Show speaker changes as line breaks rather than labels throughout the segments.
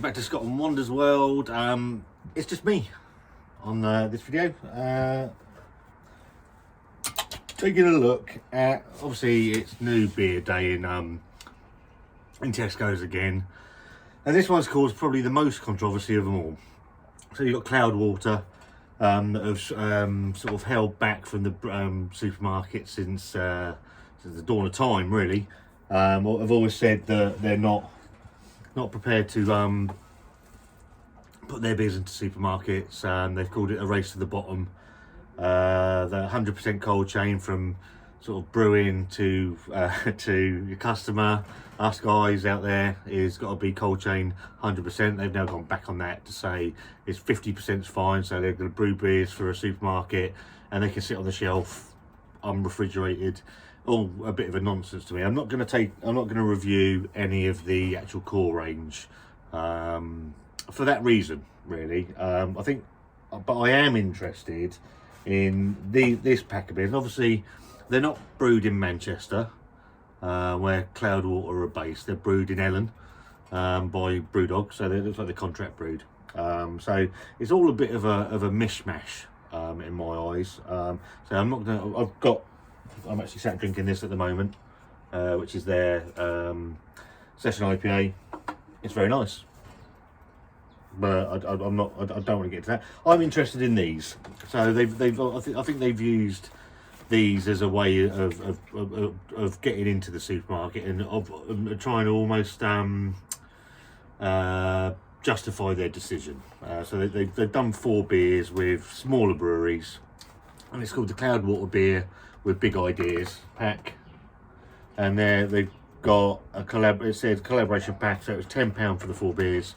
back to Scotland Wonders World. It's just me on this video. Taking a look at, obviously it's new beer day in Tesco's again. And this one's caused probably the most controversy of them all. So you've got Cloudwater that have sort of held back from the supermarkets since the dawn of time, really. I've always said that they're not prepared to put their beers into supermarkets. They've called it a race to the bottom. The 100% cold chain from sort of brewing to your customer, us guys out there, is got to be cold chain 100%. They've now gone back on that to say it's 50% is fine, so they're going to brew beers for a supermarket and they can sit on the shelf unrefrigerated. All a bit of a nonsense to me. I'm not going to review any of the actual core range for that reason, really. I think, but I am interested in this pack of beers. And obviously, they're not brewed in Manchester, where Cloudwater are based. They're brewed in Ellen by Brewdog, so it looks like they're contract brewed. So it's all a bit of a mishmash in my eyes. So I'm not going to. I'm actually sat drinking this at the moment, which is their session IPA. It's very nice, but I'm not. I don't want to get to that. I'm interested in these. So I think they've used these as a way of getting into the supermarket and of trying to almost justify their decision. So they've done 4 beers with smaller breweries, and it's called the Cloudwater Beer with Big Ideas pack, and they've got a it says collaboration pack, so it was £10 for the 4 beers,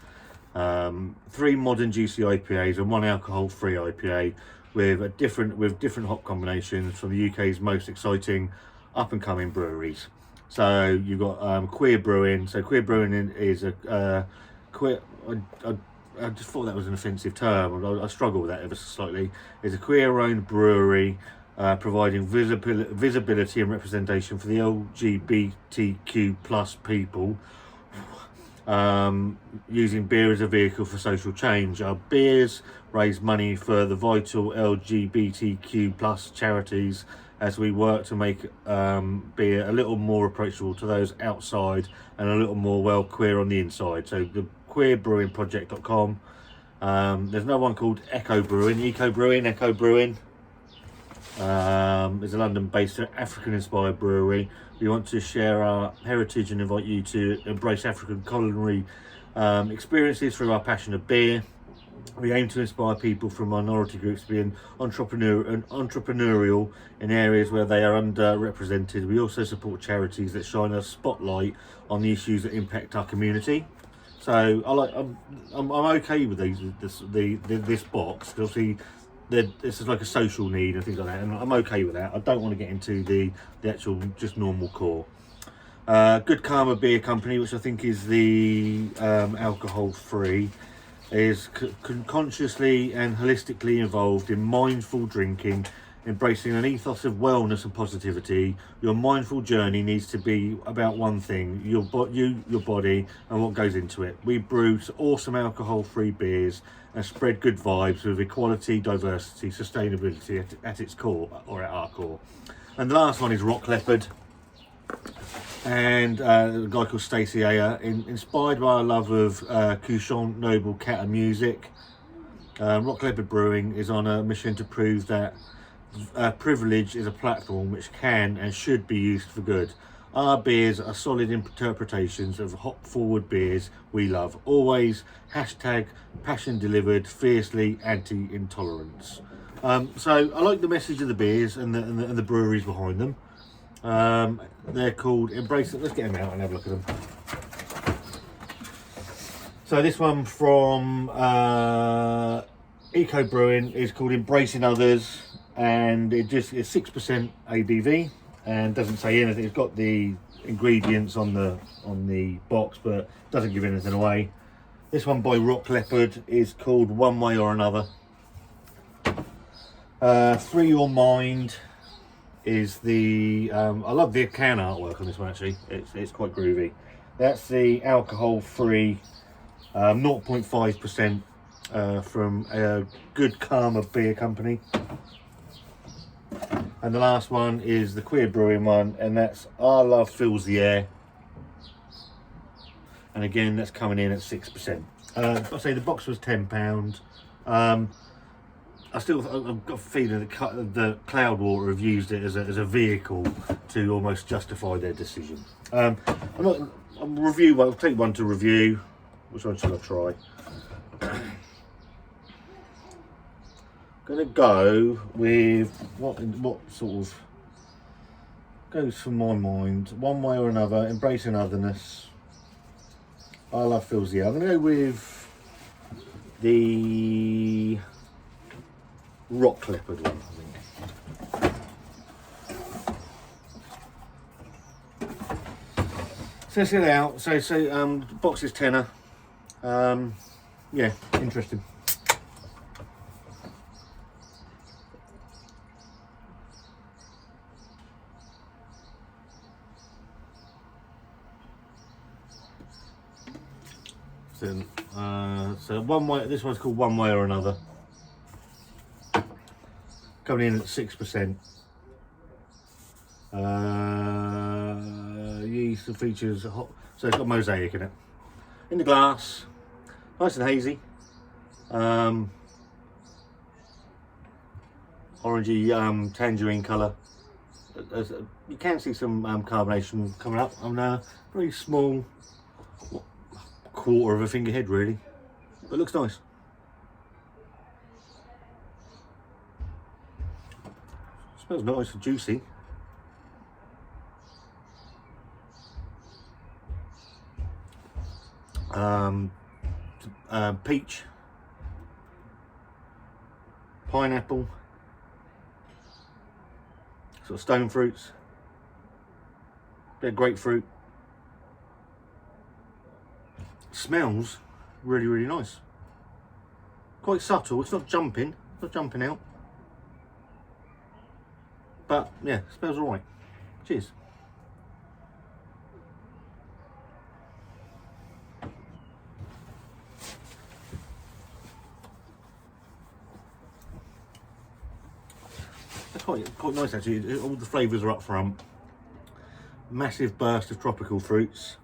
3 modern juicy IPAs and 1 alcohol-free IPA with different hop combinations from the UK's most exciting up-and-coming breweries. So you've got Queer Brewing. So Queer Brewing is a queer. I just thought that was an offensive term. I struggle with that ever so slightly. It's a queer-owned brewery, providing visibility and representation for the LGBTQ plus people, using beer as a vehicle for social change. Our beers raise money for the vital LGBTQ plus charities as we work to make beer a little more approachable to those outside and a little more queer on the inside. So the queerbrewingproject.com. There's another one called Echo Brewing. Is a London-based African-inspired brewery. We want to share our heritage and invite you to embrace African culinary experiences through our passion of beer. We aim to inspire people from minority groups to be entrepreneurial in areas where they are underrepresented. We also support charities that shine a spotlight on the issues that impact our community. So I'm okay with this box, because obviously this is like a social need and things like that, and I'm okay with that. I don't want to get into the actual just normal core. Good Karma Beer Company, which I think is the alcohol free, is consciously and holistically involved in mindful drinking, embracing an ethos of wellness and positivity. Your mindful journey needs to be about one thing: your body and what goes into it. We brew awesome alcohol-free beers and spread good vibes with equality, diversity, sustainability at its core, or at our core. And the last one is Rock Leopard, and a guy called Stacey Ayer, inspired by our love of couchant noble cat and music. Rock Leopard Brewing is on a mission to prove that privilege is a platform which can and should be used for good. Our beers are solid interpretations of hop forward beers we love. Always #passion delivered, fiercely anti-intolerance. So I like the message of the beers and the breweries behind them. They're called Embrace It. Let's get them out and have a look at them. So this one from Eco Brewing is called Embracing Others, and it just is 6% ABV and doesn't say anything. It's got the ingredients on the box, but doesn't give anything away. This one by Rock Leopard is called One Way or Another. Free Your Mind is the I love the can artwork on this one, actually. It's quite groovy. That's the alcohol free 0.5% from a good Karma beer company. And the last one is the Queer Brewing one, and that's Our Love Fills the Air. And again, that's coming in at 6%. I say the box was £10. I've got a feeling that the Cloudwater have used it as a vehicle to almost justify their decision. I'll take one to review. Which one shall I try? Gonna go with what sort of goes from my mind, one way or another, embracing otherness. Our Love Fills the Air. I'm gonna go with the rock leopard one, I think. So let's get it out. So the box is tenner. Yeah, interesting. So one way. This one's called One Way or Another. Coming in at 6%. Yeast features hot, so it's got mosaic in it. In the glass, nice and hazy. Orangey tangerine colour. You can see some carbonation coming up on a very small, quarter of a finger head really, but it looks nice. Smells nice and juicy. Peach, pineapple, sort of stone fruits, bit of grapefruit. Smells really, really nice. Quite subtle. It's not jumping out. But yeah, smells alright. Cheers. That's quite nice actually. All the flavours are up front. Massive burst of tropical fruits.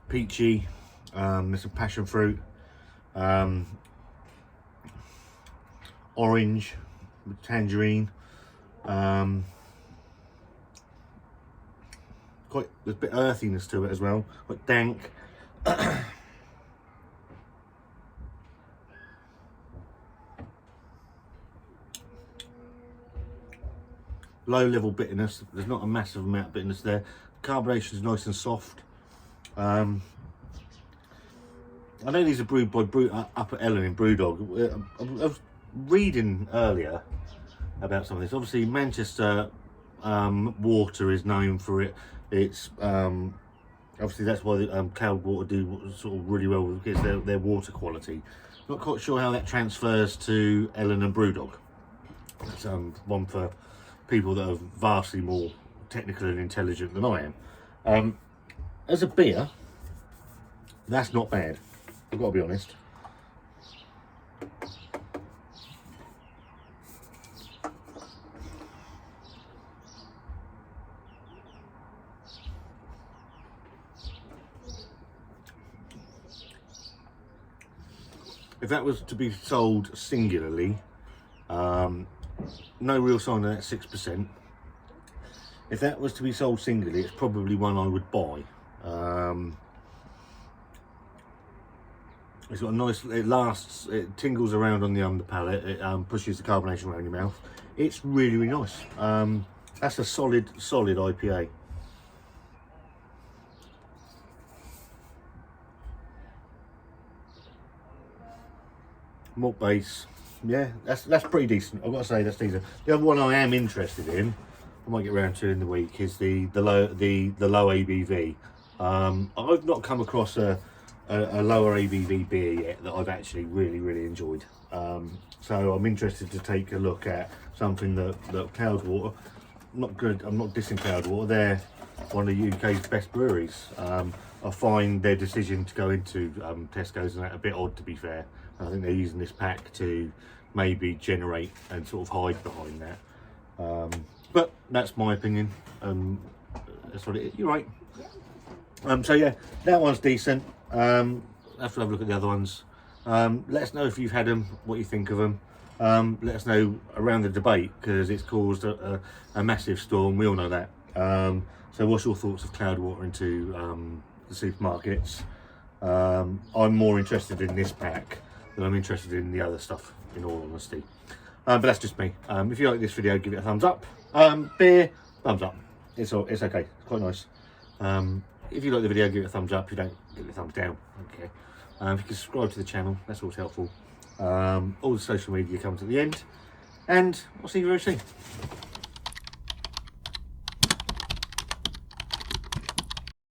Peachy, there's some passion fruit, orange, tangerine, there's a bit of earthiness to it as well, quite dank. Low level bitterness, there's not a massive amount of bitterness there. Carbonation is nice and soft. I know these are brewed by up at Ellen in Brewdog. I was reading earlier about some of this. Obviously, Manchester water is known for it. It's obviously that's why Cloudwater do sort of really well because their water quality. Not quite sure how that transfers to Ellen and Brewdog. That's one for people that are vastly more technical and intelligent than I am. As a beer, that's not bad. I've got to be honest. If that was to be sold singularly, no real sign of that 6%. If that was to be sold singly, it's probably one I would buy. It's got a nice, it lasts, it tingles around on the under palate, it pushes the carbonation around your mouth. It's really, really nice. That's a solid IPA. Malt base, yeah, that's pretty decent. I've got to say that's decent. The other one I am interested in, I might get around to in the week, is the low ABV. I've not come across a a lower ABV beer yet that I've actually really enjoyed. So I'm interested to take a look at something that Cloudwater, not good, I'm not dissing Cloudwater, they're one of the UK's best breweries. I find their decision to go into Tesco's and that a bit odd, to be fair. I think they're using this pack to maybe generate and sort of hide behind that. But that's my opinion. That's what it is. You're right. So yeah, that one's decent. Have to have a look at the other ones. Let us know if you've had them, what you think of them. Let us know around the debate, because it's caused a massive storm. We all know that. So what's your thoughts of Cloudwater into the supermarkets? I'm more interested in this pack than I'm interested in the other stuff, in all honesty. But that's just me. If you like this video, give it a thumbs up. Beer, thumbs up. It's okay. It's quite nice. If you like the video, give it a thumbs up. If you don't, give it a thumbs down. Okay. If you can subscribe to the channel, that's always helpful. All the social media comes at the end, and I'll see you very soon.